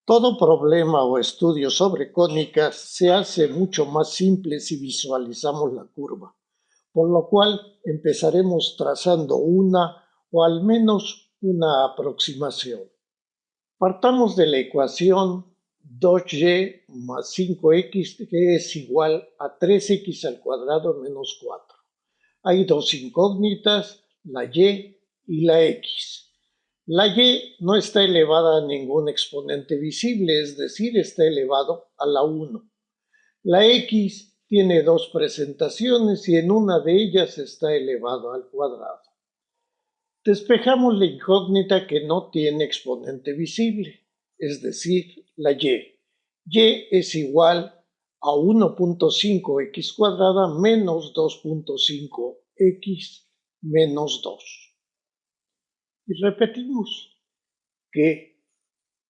Todo problema o estudio sobre cónicas se hace mucho más simple si visualizamos la curva, por lo cual empezaremos trazando una o al menos una aproximación. Partamos de la ecuación 2y más 5x que es igual a 3x al cuadrado menos 4. Hay dos incógnitas, la y y la x. La y no está elevada a ningún exponente visible, es decir, está elevado a la 1. La x tiene dos presentaciones y en una de ellas está elevado al cuadrado. Despejamos la incógnita que no tiene exponente visible, es decir, la y. Y es igual a 1.5x cuadrada menos 2.5x menos 2. Y repetimos que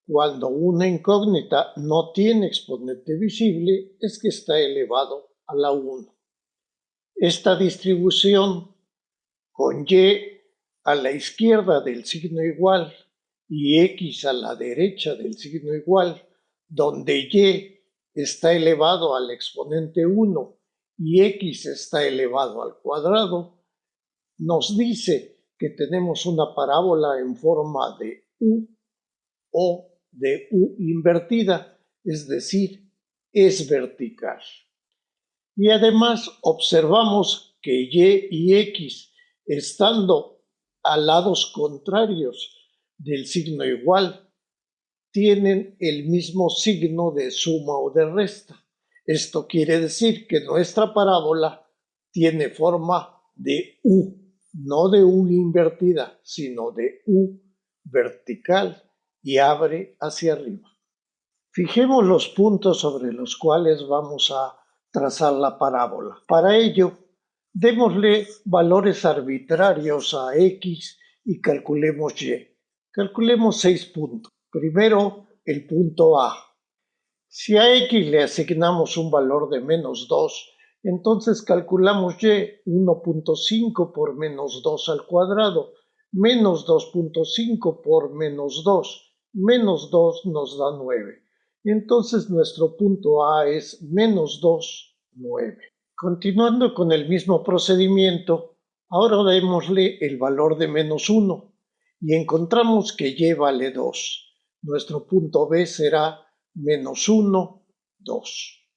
cuando una incógnita no tiene exponente visible es que está elevado a la 1. Esta distribución con y a la izquierda del signo igual y x a la derecha del signo igual, donde y está elevado al exponente 1 y x está elevado al cuadrado, nos dice que tenemos una parábola en forma de u o de u invertida, es decir, es vertical. Y además observamos que y x, estando a lados contrarios del signo igual, tienen el mismo signo de suma o de resta. Esto quiere decir que nuestra parábola tiene forma de U, no de U invertida, sino de U vertical y abre hacia arriba. Fijemos los puntos sobre los cuales vamos a trazar la parábola. Para ello, démosle valores arbitrarios a x y calculemos y. Calculemos 6 puntos. Primero, el punto A. Si a x le asignamos un valor de menos 2, entonces calculamos y 1.5 por menos 2 al cuadrado, menos 2.5 por menos 2, menos 2 nos da 9. Entonces nuestro punto A es menos 2, 9. Continuando con el mismo procedimiento, ahora démosle el valor de menos 1 y encontramos que y vale 2. Nuestro punto B será menos 1, 2.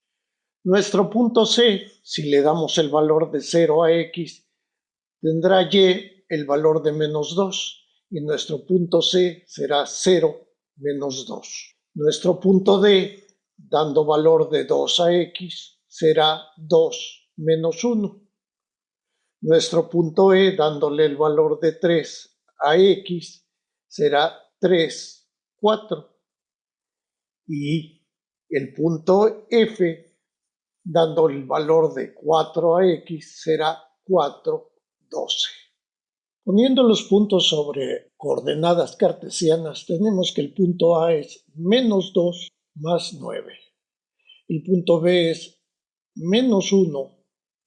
Nuestro punto C, si le damos el valor de 0 a x, tendrá y el valor de menos 2 y nuestro punto C será 0, menos 2. Nuestro punto D, dando valor de 2 a x, será 2, menos 1. Nuestro punto E, dándole el valor de 3 a x, será 3, 4. Y el punto F, dando el valor de 4 a x, será 4, 12. Poniendo los puntos sobre coordenadas cartesianas, tenemos que el punto A es menos 2 más 9. El punto B es menos 1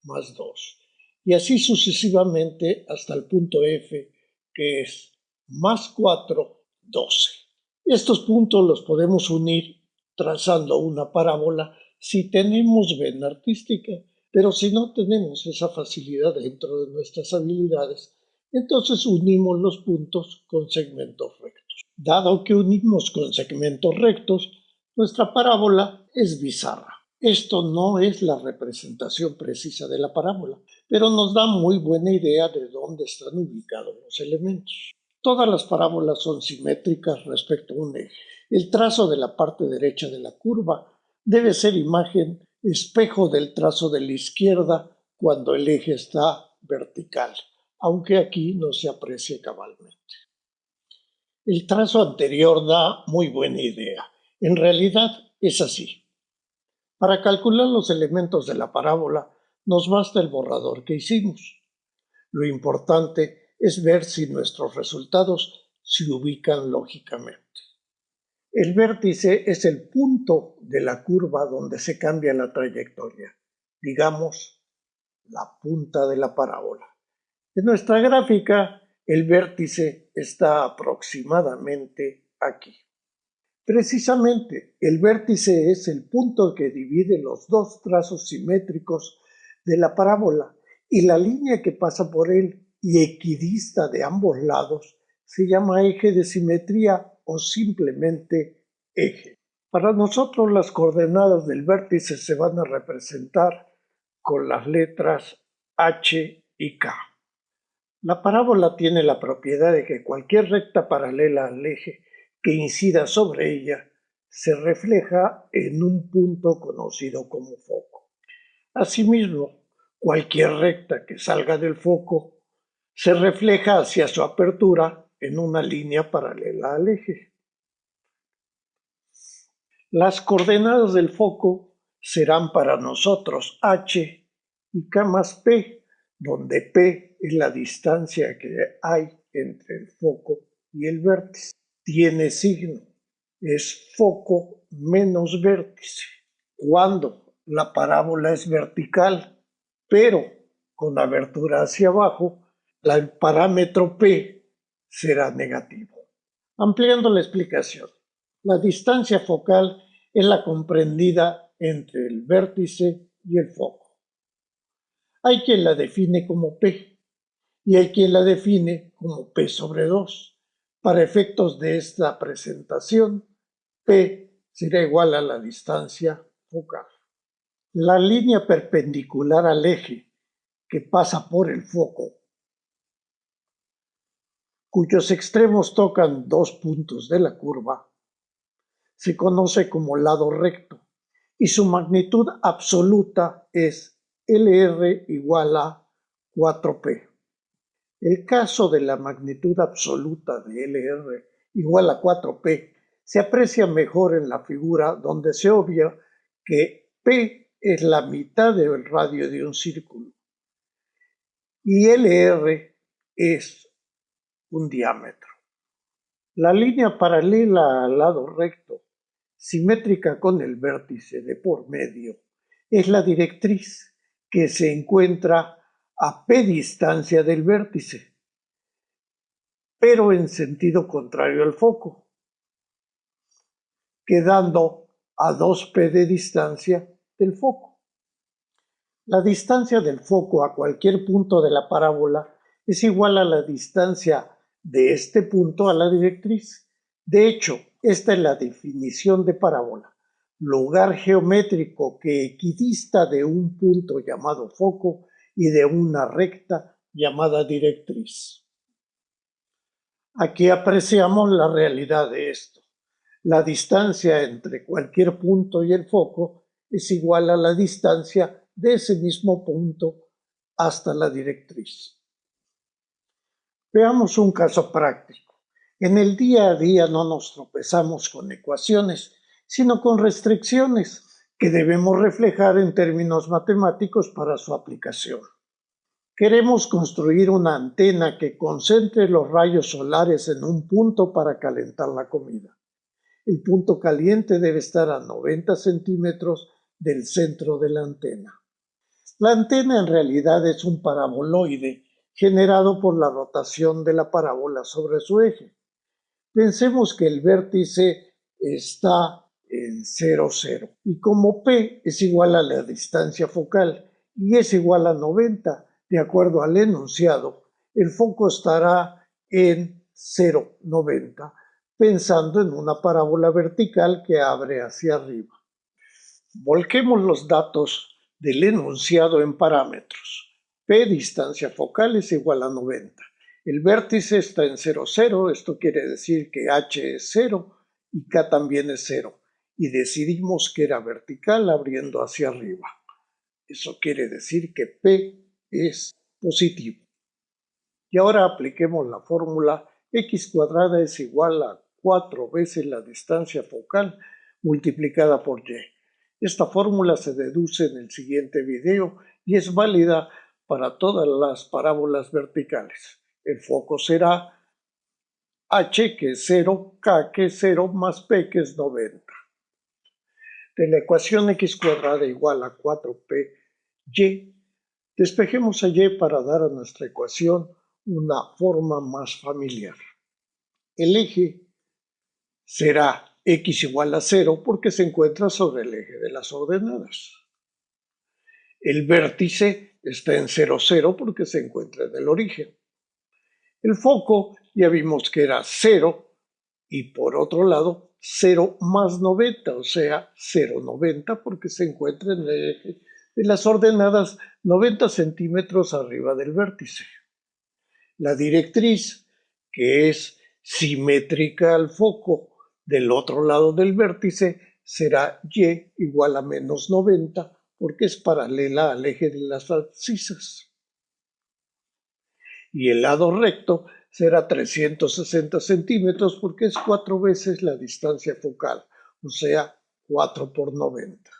más 2. Y así sucesivamente hasta el punto F, que es más 4, 12. Estos puntos los podemos unir trazando una parábola si tenemos vena artística, pero si no tenemos esa facilidad dentro de nuestras habilidades, entonces unimos los puntos con segmentos rectos. Dado que unimos con segmentos rectos, nuestra parábola es bizarra. Esto no es la representación precisa de la parábola, pero nos da muy buena idea de dónde están ubicados los elementos. Todas las parábolas son simétricas respecto a un eje. El trazo de la parte derecha de la curva debe ser imagen espejo del trazo de la izquierda cuando el eje está vertical, aunque aquí no se aprecie cabalmente. El trazo anterior da muy buena idea. En realidad es así. Para calcular los elementos de la parábola nos basta el borrador que hicimos. Lo importante es ver si nuestros resultados se ubican lógicamente. El vértice es el punto de la curva donde se cambia la trayectoria, digamos, la punta de la parábola. En nuestra gráfica, el vértice está aproximadamente aquí. Precisamente, el vértice es el punto que divide los dos trazos simétricos de la parábola y la línea que pasa por él y equidista de ambos lados se llama eje de simetría o simplemente eje. Para nosotros las coordenadas del vértice se van a representar con las letras H y K. La parábola tiene la propiedad de que cualquier recta paralela al eje que incida sobre ella se refleja en un punto conocido como foco. Asimismo, cualquier recta que salga del foco se refleja hacia su apertura en una línea paralela al eje. Las coordenadas del foco serán para nosotros H y K más P, donde P es la distancia que hay entre el foco y el vértice. Tiene signo, es foco menos vértice, cuando la parábola es vertical, pero con abertura hacia abajo, el parámetro P será negativo. Ampliando la explicación, la distancia focal es la comprendida entre el vértice y el foco. Hay quien la define como P y hay quien la define como P sobre 2. Para efectos de esta presentación, P será igual a la distancia focal. La línea perpendicular al eje que pasa por el foco, cuyos extremos tocan dos puntos de la curva, se conoce como lado recto y su magnitud absoluta es LR igual a 4P. El caso de la magnitud absoluta de LR igual a 4P se aprecia mejor en la figura donde se obvia que P es la mitad del radio de un círculo y LR es un diámetro. La línea paralela al lado recto, simétrica con el vértice de por medio, es la directriz que se encuentra a P distancia del vértice, pero en sentido contrario al foco, quedando a 2P de distancia del foco. La distancia del foco a cualquier punto de la parábola es igual a la distancia de este punto a la directriz. De hecho, esta es la definición de parábola: lugar geométrico que equidista de un punto llamado foco y de una recta llamada directriz. Aquí apreciamos la realidad de esto. La distancia entre cualquier punto y el foco es igual a la distancia de ese mismo punto hasta la directriz. Veamos un caso práctico. En el día a día no nos tropezamos con ecuaciones, sino con restricciones que debemos reflejar en términos matemáticos para su aplicación. Queremos construir una antena que concentre los rayos solares en un punto para calentar la comida. El punto caliente debe estar a 90 centímetros del centro de la antena. La antena en realidad es un paraboloide generado por la rotación de la parábola sobre su eje. Pensemos que el vértice está en 0, 0 y como P es igual a la distancia focal y es igual a 90, de acuerdo al enunciado, el foco estará en 0, 90, pensando en una parábola vertical que abre hacia arriba. Volquemos los datos del enunciado en parámetros. P, distancia focal, es igual a 90. El vértice está en 0, 0, esto quiere decir que H es 0 y K también es 0. Y decidimos que era vertical abriendo hacia arriba. Eso quiere decir que P es positivo. Y ahora apliquemos la fórmula x cuadrada es igual a 4 veces la distancia focal multiplicada por y. Esta fórmula se deduce en el siguiente video y es válida para todas las parábolas verticales. El foco será h, que es 0, k, que es 0, más p, que es 90. De la ecuación x cuadrada igual a 4p y, despejemos a y para dar a nuestra ecuación una forma más familiar. El eje será x igual a 0 porque se encuentra sobre el eje de las ordenadas. El vértice está en 0, 0 porque se encuentra en el origen. El foco ya vimos que era 0 y por otro lado 0 más 90, o sea 0,90 porque se encuentra en el eje de las ordenadas 90 centímetros arriba del vértice. La directriz, que es simétrica al foco del otro lado del vértice, será y igual a menos 90 porque es paralela al eje de las abscisas. Y el lado recto será 360 centímetros porque es 4 veces la distancia focal, o sea, 4 por 90.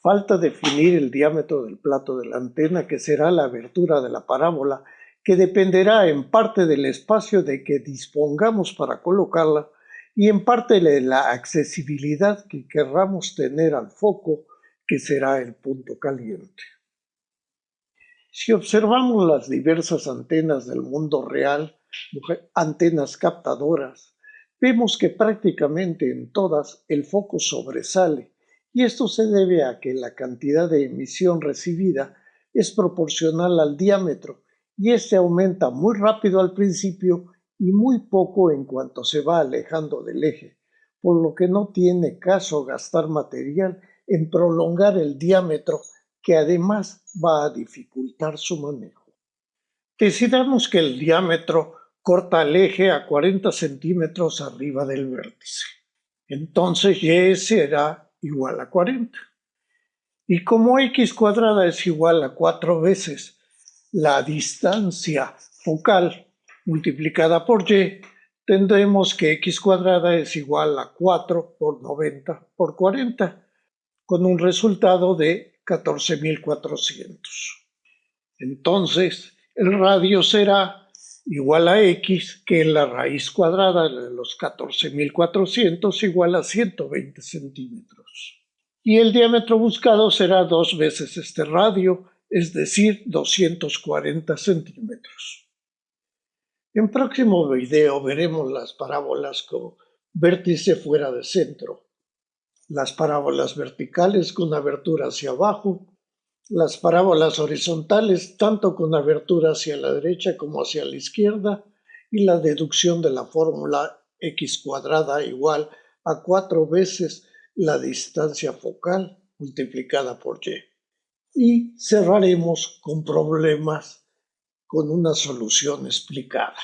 Falta definir el diámetro del plato de la antena, que será la abertura de la parábola, que dependerá en parte del espacio de que dispongamos para colocarla y en parte de la accesibilidad que querramos tener al foco, que será el punto caliente. Si observamos las diversas antenas del mundo real, antenas captadoras, vemos que prácticamente en todas el foco sobresale, y esto se debe a que la cantidad de emisión recibida es proporcional al diámetro, y este aumenta muy rápido al principio y muy poco en cuanto se va alejando del eje, por lo que no tiene caso gastar material en prolongar el diámetro, que además va a dificultar su manejo. Decidamos que el diámetro corta el eje a 40 centímetros arriba del vértice. Entonces y será igual a 40. Y como x cuadrada es igual a 4 veces la distancia focal multiplicada por y, tendremos que x cuadrada es igual a 4 por 90 por 40, con un resultado de 14.400. Entonces, el radio será igual a x, que es la raíz cuadrada de los 14.400 igual a 120 centímetros. Y el diámetro buscado será 2 veces este radio, es decir, 240 centímetros. En próximo video veremos las parábolas con vértice fuera de centro, las parábolas verticales con abertura hacia abajo, las parábolas horizontales tanto con abertura hacia la derecha como hacia la izquierda, y la deducción de la fórmula x cuadrada igual a 4 veces la distancia focal multiplicada por y. Y cerraremos con problemas con una solución explicada.